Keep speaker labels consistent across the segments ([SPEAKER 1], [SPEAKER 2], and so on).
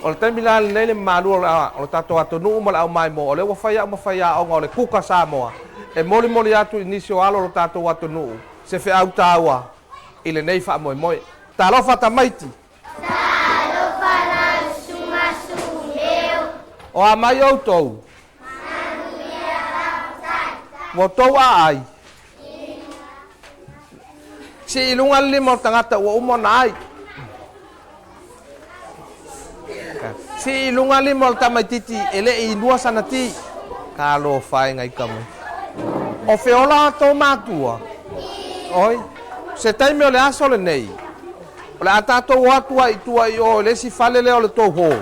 [SPEAKER 1] o le taimi la lenei le malua o le tatou atonuu ma le au mai mo o le ua faiaʻoga o le kuka Samoa e molimoli atu inisi o alo lo tatou atonuu se feʻau tāua i lenei faamoemoe talofa tamaiti o amai outou ua tou aai si iluga le lima o tagata ua uma ona ai si ilunga lima o le tamaititi e leʻi ilua sanati kalo faega i kamai o feola atou matua oi se taimi o le aso lenei o le a tatou atu aʻituai o le sifale lea o le touhō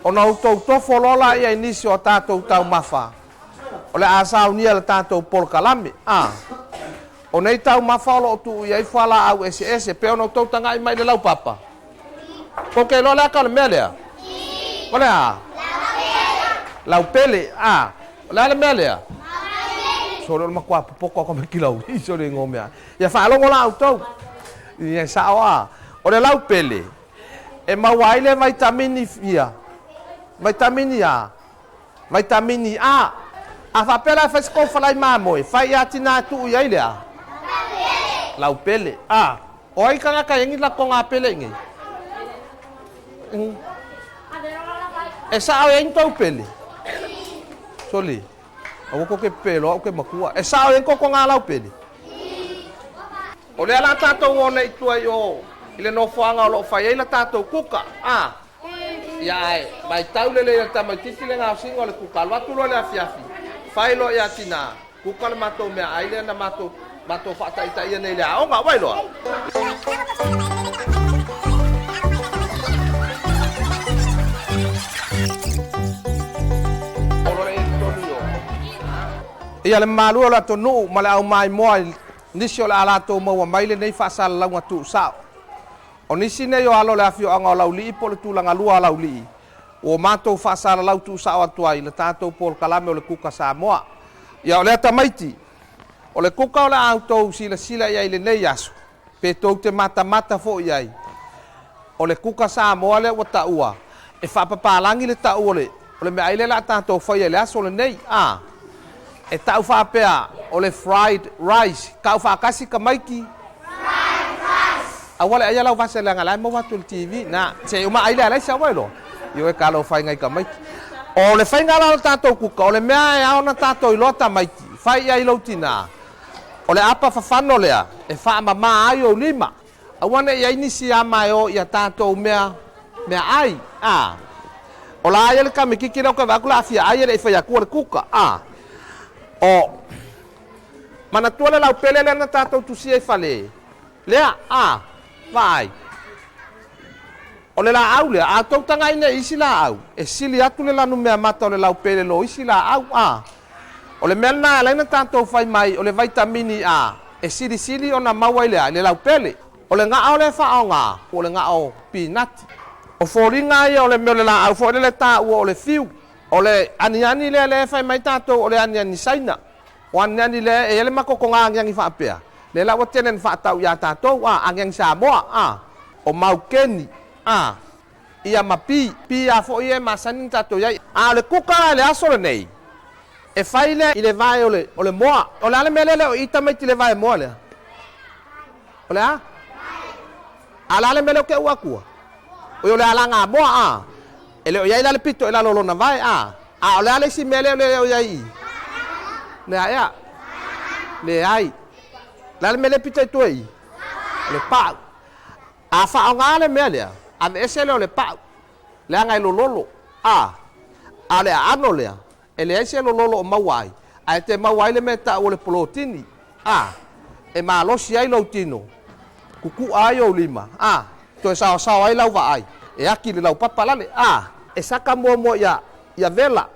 [SPEAKER 1] ona outou tofo lola ia inisi o tatou taumafa o le a saunia le tatou polokalame o nei taumafa o loo tuu iai faalaau ese pe ona outou tagaʻi mai le laupapa ko ke lo le aka o le mea lea ole a laupele ole le mea lea so le makua popoko ko me kilau iso le ngomea ia faalogo la outou ia sao o le laupele e mauai le vitamini fia vitamini A a faapela e faisiko falai mamoe fai ia tina tuu iai lea laupele o ai kagaka iagi lakoga pele igei e sao e tou pele soli o ko ke pelo o ke makua e sao e ko nga lau pele o le ala tatou ona i tuai o i le nofoaga o loo fai ai la tatou kuka ia e mai tau lele ia tamaititi le gaosiga o le kuka alo atu loa le afiafi fai loa ia tina kuka le matou mea ai lea na matou faataʻitaʻia nei le aʻoga uai loa ia le malua o le atonuu ma le aumai moa nisi o le a latou maua mai lenei faasalalauga tuusao o nisi nei o alo le afioaga o laulii po le tulagalua a laulii ua matou faasalalau tuusao atu ai le tatou polokalame o le kuka Samoa ia o lea tamaiti o le kuka o le outou silasila iai lenei aso pe tou te matamata foʻi ai o le kuka Samoa le ua taʻua e faapapalagi le taʻu o le mea ai le la tatou fai ai le aso lenei e tau faapea o le fried rice kau faakasi kamaiki aua le aia lau vaseleaga lae mau atu le tv na se uma ai le alai sa wailo io e kalo faigai kamaiki o le faigala o le tatou kuka o le mea e aona tatou iloa tamaiti fai ai lou tinā o le apa fafano lea e faamamā ai ou lima aua neʻi ai nisi ama e o ia tatou mea ai o la aia le kamikiki lau kavaaku la afia ai e leʻi fai aku o le kuka o manatua le laupele lea na tatou tusia i fale lea vai o le laau lea atou tagai ne isi laau e sili atu le lanu mea mata o le laupele lo isi laau o le mea lana alaina tatou fai mai o le vitamini A e silisili ona mau ai lea i le laupele o le gaʻa o le faaoga o le gaʻa o pinati o foliga ia o le mea o le laau foʻi le taʻua o le fiu o le aniani lea le fai mai tatou o le aniani saina o aniani lea e le makokoga agiagi faapea le la ua tele na faatau iā tatou agiagi Samoa o maukeni ia ma pi a foʻi e masani na tatou iai o le kuka e le aso lenei e fai lea i le vae o le moa o le a le mea lea o ita maiti le vae moa lea o le a la le mea lea o ke ua akua o le alaga moa e leo iai la le pito e la lolona vae o le a le isi mea lea leo iai le a le ai la le mea le pito i tuai le paʻu a faaoga le mea lea a me ese leo le paʻu le agai lololo a le aano lea e leai se lololo o maua ai ae te maua ai le mea taʻu o le polotini e malosi ai lou tino kukuʻa ai ou lima toe saosao ai lau vaai e aki le lau papa lale e saka momo ia vela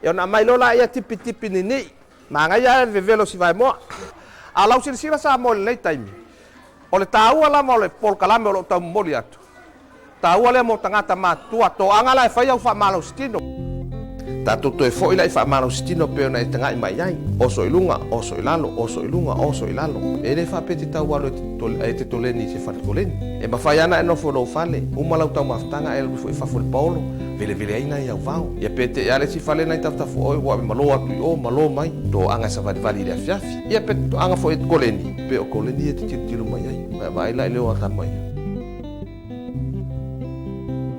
[SPEAKER 1] e ona mai lola ia tipi nini magai ia e vevelo si vai moa a lau silasila sa mo lenei taimi o le tāua lama o le polokalame o loo taumomoli atu tāua lea mo tagata matua toʻaga la e fai au faamalausitino tatou toe fo'i lai fa'amalositino pe ona e taga'i mai ai oso i luga oso i lalo oso i luga oso i lalo e lē fa'apeti taualo e te toleni i se falekoleni e mafai ana e nofo lou fale uma lau taumafutaga e lui fo'i fafo le paolo velevele ai nai auvao ia pete ia le sifale nai tafutafu oe ua malo atu i o malo mai to'aga sa valivali i le afiafi ia pe to'aga fo'i e koleni pe o koleni e te tilutilu mai ai mai lai leo atama ia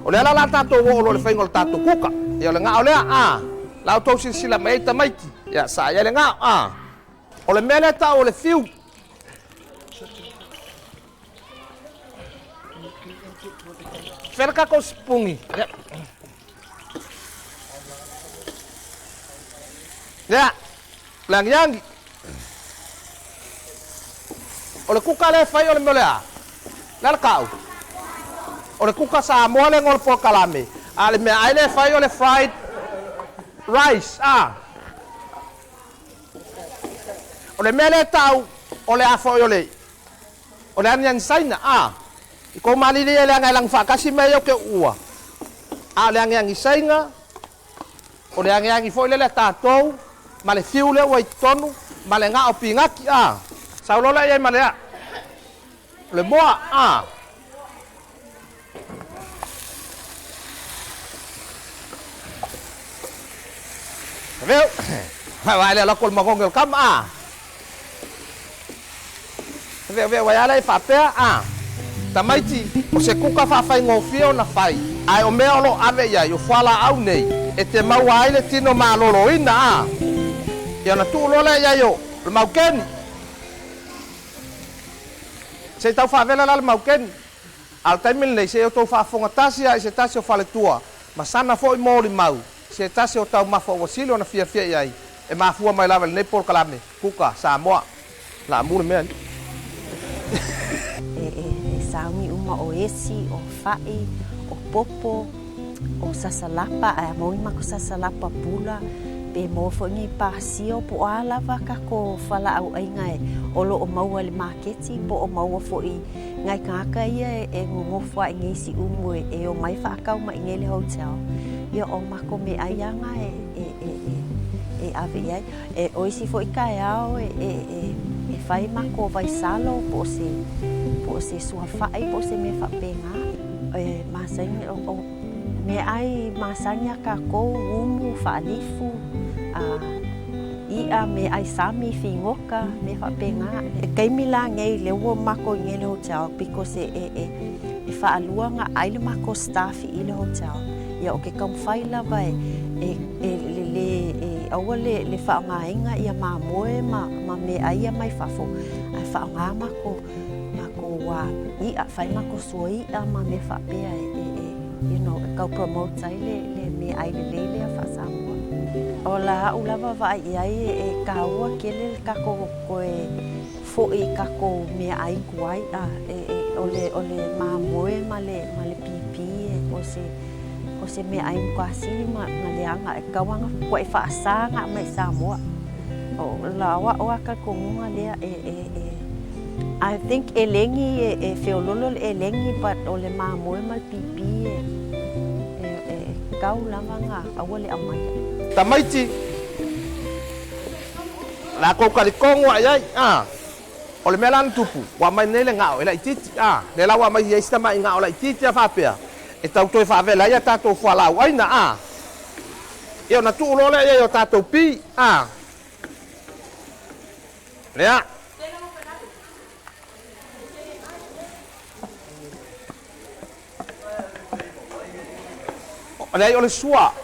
[SPEAKER 1] o le ala la tatou o'olo le faiga o le tatou kuka ia o le ga'a o lea lau tou silasila mai ai tamaiti ia sa ia le ga'a o le mea lea ta'u o le fiu felakakou sipugi ia le agiagi o le kuka le fai o le mea o lea le ala ka'u o le kuka Samoa le ngol pokalame a le mea ai le fai o le fried rice o le mea le tau o le afo o le anian saina i kou malili e le angai lang whakasi mei o ke ua a le angai sainga o le angai foi le tātou ma le fiu le wai tonu ma le ngā o pingaki saulola iai ma le le moa Veo, vai le lako magong el kam Veo vai ala fa pea tamaiti o se kuka fa fai ngofio na fai ai o mea lo ave ia yo fala au nei e te mau ai le tino malolo ina ia na tu lo le ia yo le maukeni se tau fa vela le maukeni al taimil nei se o tau fa fonga tasi ai se tasi o fale tua ma sana foi mo li mau se tasi o tau mafo wasilo na fia ai e mafua mai lava nei por kalame kuka Samoa la mule mea
[SPEAKER 2] saungi uma o esi o fai o popo o sasalapa a moi mako sasalapa pula pe mo fongi pasio po ala va kako fala au ai ngai o lo o mau le marketi po o mau foi ngai kaka ia e ngo fa ngai si umu e o mai fa ka uma ngele hotel ia o mako me ai anga e ave ia e o isi foi kai ao e fai mako vai salo po se sua fai po se me fa penga masanya o me ai masanya ka ko umu fa lifu ia me ai sami fingoka me fa penga kai mila ngai le wo mako ngele hotel because e fa aluanga ai le mako staff i le hotel ia o ke kam fai la vai awale le fa nga inga ia ma moe ma me ai mai fafo ai fa nga mako wa ia fai mako soi ma me fa pe you know ka promote sai le me ai le fa Samoa ola ulava vai ai ka wa kele ka ko fo ka ko me ai kuai ole ma moe ma le pipi o se me ai quasi ma ngaleanga e kawanga kwai fa sanga mai Samoa o la wa ka ko ngale I think elengi feololo elengi but ole ma moe mal pipi kau lamanga awale amai
[SPEAKER 1] tamaiti la ko kalikongo ai ole melan tupu wa mai nele ngao ela ititi le la wa mai yesta mai ngao la ititi fa pea e tau toi fa vela ia tatou fala ai na eu na tu lo le ia tatou pi lea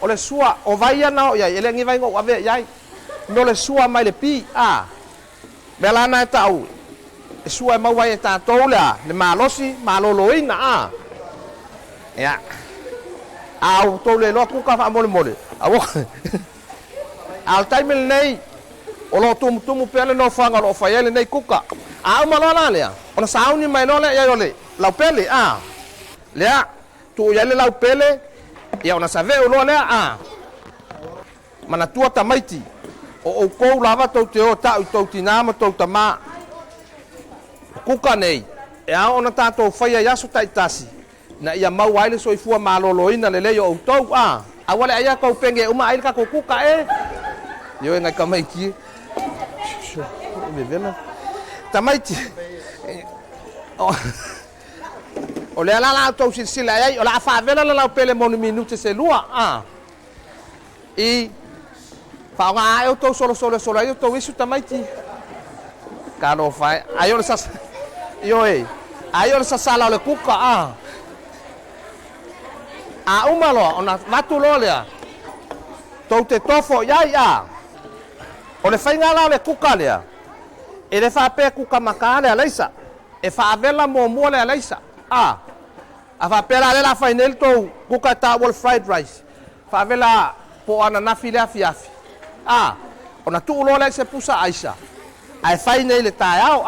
[SPEAKER 1] ole sua o vai ana o ia ele ngi vai ngo ave ia no le sua mai le pi bela na tau e sua mai vai ta tola le malosi maloloina ia au tole lo ku ka fa mole awo al time nei o lo tum pele no fanga lo fa ele nei kuka malona le ona sauni mai no le ia ole la pele le tu ia le la pele ia ona save o lo le mana tua tamaiti o ko lava to te o ta to tina ma to tama kuka nei e ona tato fai ia su taitasi na ia mau ai le soifua maloloina le leo o tou Awale aya kau penge uma ai ka ko kuka e. Yo ngai ka mai ki. Me vela. Tamaiti. O le ala tau sila ai, o la fa vela la pele monu minute se lua. I fa nga eu tau solo eu tau isu tamaiti. Kalo fai, ayo sa yo e. Ayo sa sala le kuka uma lo, ona matu lo lea. Tau te tofo iai o le fai ngala le kuka lea. E le fa pe kuka maka lea leisa. E fa vela mo lea leisa. A fa pela le la fai nel tau kuka ta wall fried rice. Fa vela po ana na file afi. Ona tu lo le se pusa aisa. Ai fai nei le tai au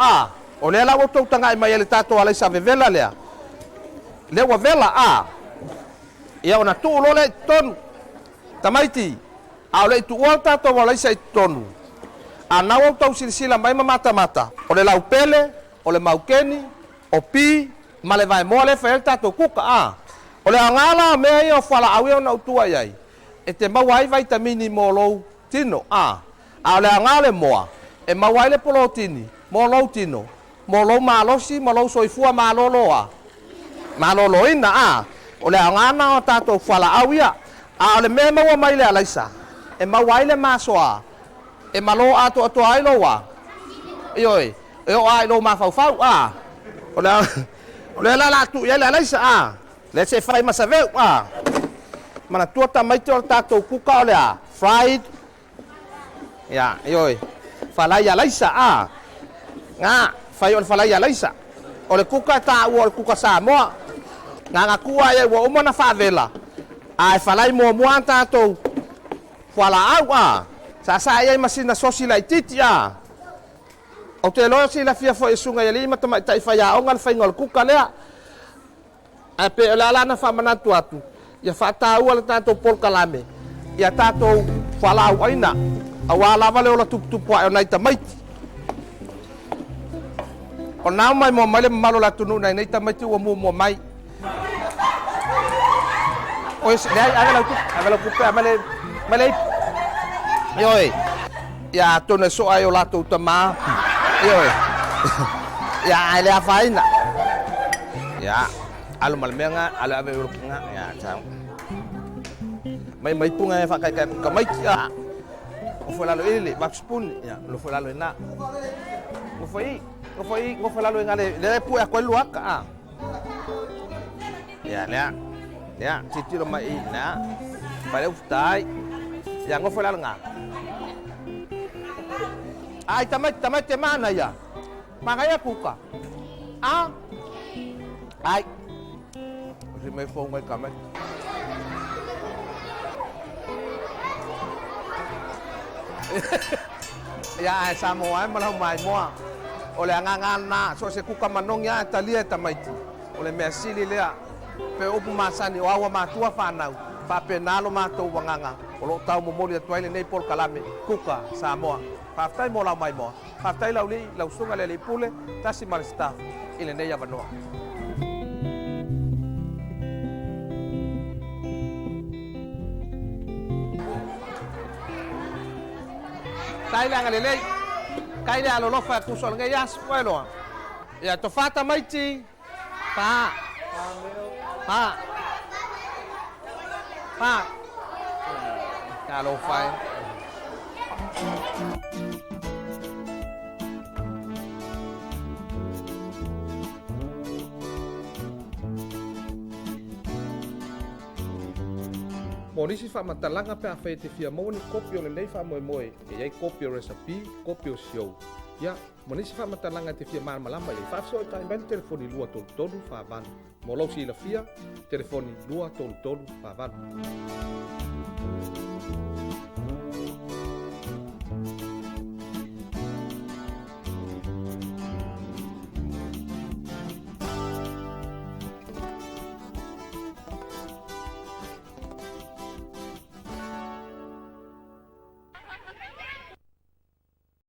[SPEAKER 1] o le la o tau tanga mai le tato ala sa vela lea. Le wa vela ia ona tu lo le ton tamaiti. Au le tu o tato wala sa tonu. Ana o tau silsila mai mata. O le lau pele, o le maukeni, o pi, ma le vai mo le fa tato kuka o le angala me ia fala au ona utua iai. E te mawai vitamini mo lo tino a le angale moa. E mawai le polotini, mo lo tino, mo lo malosi, mo lo soifua malolo malolo ina o le angana o tato fala au ia. O le me maua mai le alaisa. E mawai le masoa. E malo ato ai lo Ioi, e o ai lo ma fau o le la tu ia le alaisa le se fai masaveu mana tua tamai te o tato kuka o le fried. Ya, ioi. Falai alaisa nga fai o falai alaisa o le kuka ta o le kuka Samoa nga kua ia o mo na favela ai falai mo tato fala au sa ia masina sosi lai titi o te lo si la fia fo esunga ia lima tama tai fai a onga fai ngol kuka lea a pe la na fa manatu atu ia fa ta o le tato por kalame ia tato fala au aina awala vale ola tupu ai nai tamaiti o nau mai mo male malo la tunu nai tamaiti o mo mai o es dai agala tupu male yoi ya tone so ai ola tu tama yoi ya ai le faina ya alu malmenga alu ave urunga ya chao mai punga fa kai kamai o foi lalo ele Max Spoon ya lo foi lalo na o foi lalo ngale le pu a kwelu aka ya titiro mai na pare utai ya ngo foi lalo nga ai tamai te mana ya mangaya kuka ai o me foi mai kamai ya Samoa malau mai moa o le nganga na so se kuka manong ya talia tamaiti o le mesili lea pe upu masani o awa matua fanau fa penalo matou wanganga o lo tau momoli atuaile nei por kalame kuka Samoa fa tai mo la mai moa fa tai lau sunga le pule tasi mal staff ile nei avanoa tai la ngale lei kai le alo lofa ku sol ngai as bueno ya to fata maiti pa kalau fai Morisi fa matalanga pe afa te fia mo ni kopio le nei fa mo e ai kopio recipe kopio show ya morisi fa matalanga te fia mal malama e fa so ta ben telefoni lua tolu fa van mo lo si la fia telefoni lua tolu fa van